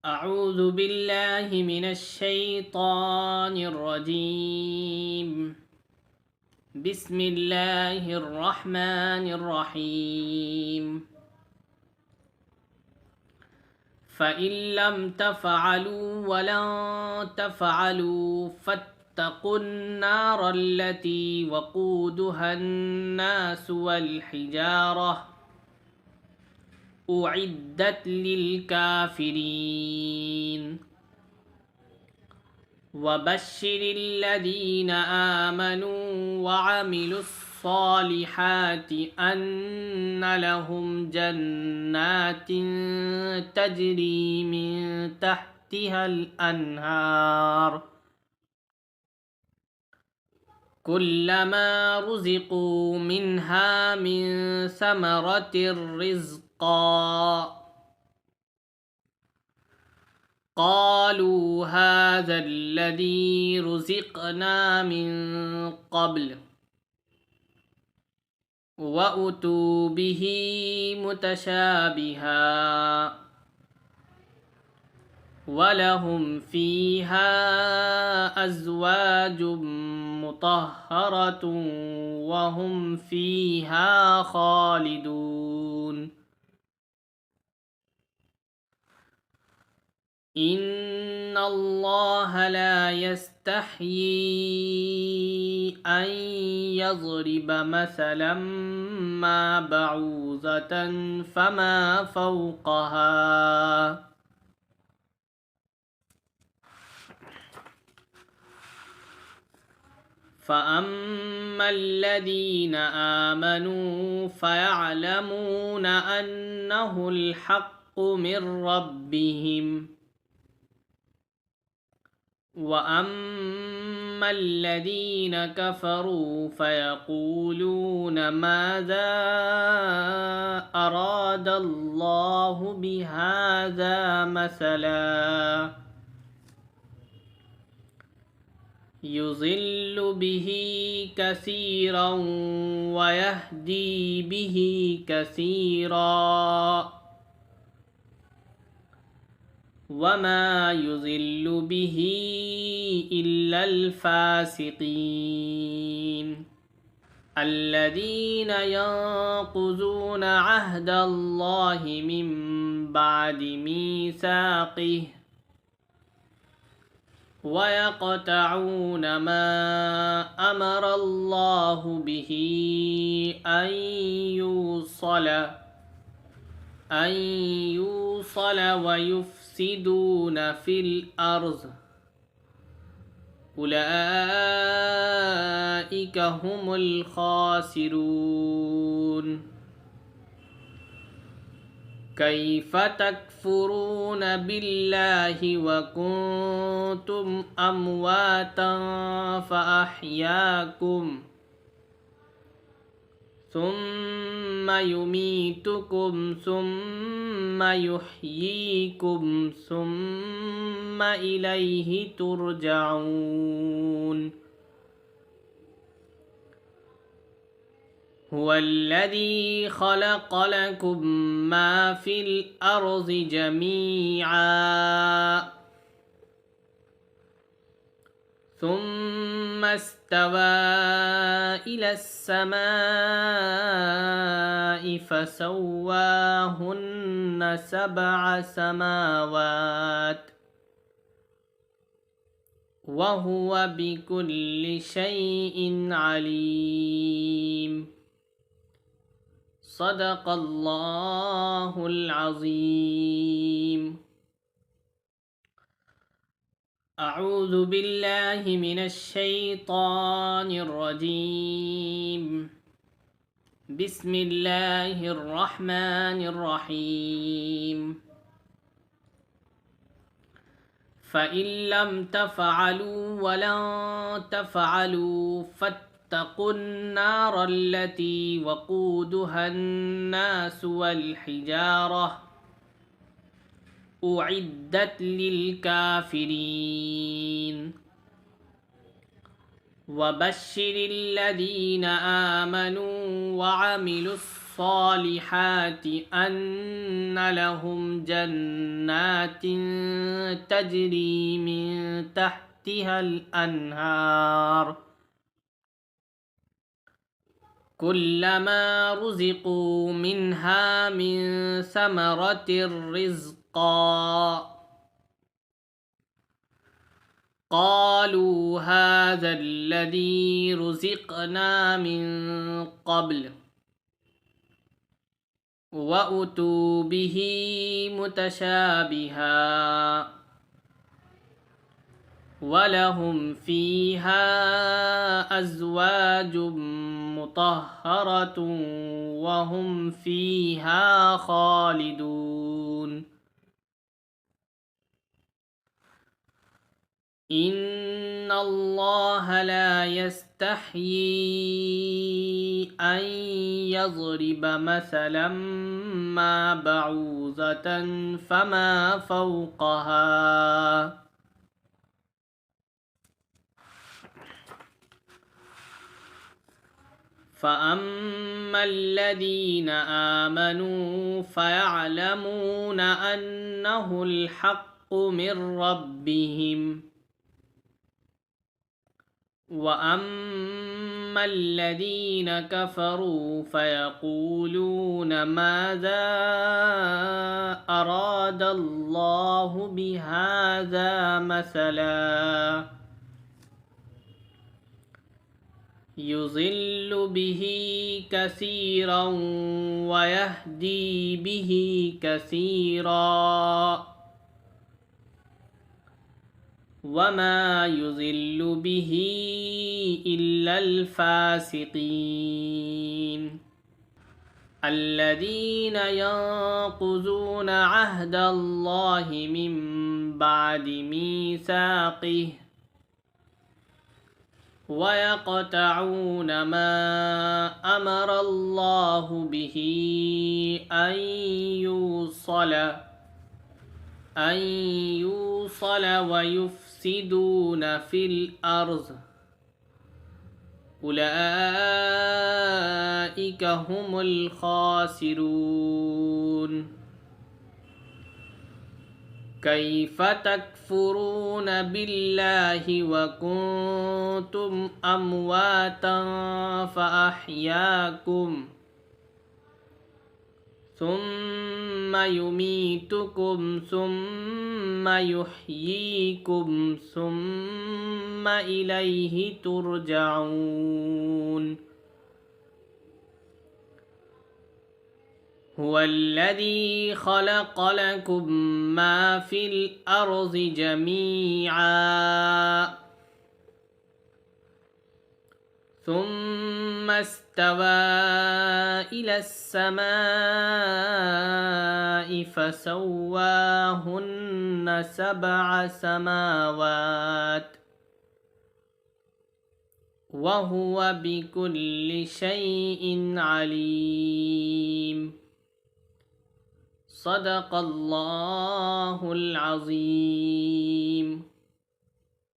أعوذ بالله من الشيطان الرجيم. بسم الله الرحمن الرحيم. فإن لم تفعلوا ولن تفعلوا فاتقوا النار التي وقودها الناس والحجارة أعدت للكافرين. وبشر الذين آمنوا وعملوا الصالحات أن لهم جنات تجري من تحتها الأنهار كلما رزقوا منها من ثمرة رزقا قالوا هذا الذي رزقنا من قبل وأتوا به متشابها ولهم فيها أزواج مطهرة وهم فيها خالدون. إن الله لا يستحيي أن يضرب مثلا ما بعوضة فما فوقها فأما الذين آمنوا فيعلمون أنه الحق من ربهم وأما الذين كفروا فيقولون ماذا أراد الله بهذا مثلا يضل به كثيرا ويهدي به كثيرا وما يضل به إلا الفاسقين الذين ينقضون عهد الله من بعد ميثاقه ويقطعون ما أمر الله به أن يوصل ويفسدون في الأرض أولئك هم الخاسرون. كيف تكفرون بالله وكنتم أمواتا فأحياكم ثم يميتكم ثم يحييكم ثم إليه ترجعون. هو الذي خلق لكم ما في الأرض جميعا ثم استوى إلى السماء فسواهن 7 سماوات وهو بكل شيء عليم. صدق الله العظيم. أعوذ بالله من الشيطان الرجيم. بسم الله الرحمن الرحيم. فإن لم تفعلوا ولن تفعلوا فاتقوا النار التي وقودها الناس والحجارة أعدت للكافرين. وبشر الذين آمنوا وعملوا الصالحات أن لهم جنات تجري من تحتها الأنهار كلما رزقوا منها من ثمرة رزقا قالوا هذا الذي رزقنا من قبل وأتوا به متشابها ولهم فيها أزواج مطهرة وهم فيها خالدون إن الله لا يستحيي أن يضرب مثلا ما بعوضة فما فوقها فأما الذين آمنوا فيعلمون أنه الحق من ربهم وأما الذين كفروا فيقولون ماذا أراد الله بهذا مثلا يضل به كثيرا ويهدي به كثيرا وما يضل به إلا الفاسقين الذين ينقضون عهد الله من بعد ميثاقه ويقطعون ما أمر الله به أن يوصل ويفسدون في الأرض أولئك هم الخاسرون كيف تكفرون بالله وكنتم أمواتا فأحياكم ثم يميتكم ثم يحييكم ثم إليه ترجعون هو الذي خلق لكم ما في الأرض جميعا ثم استوى إلى السماء فسواهن 7 سماوات وهو بكل شيء عليم صدق الله العظيم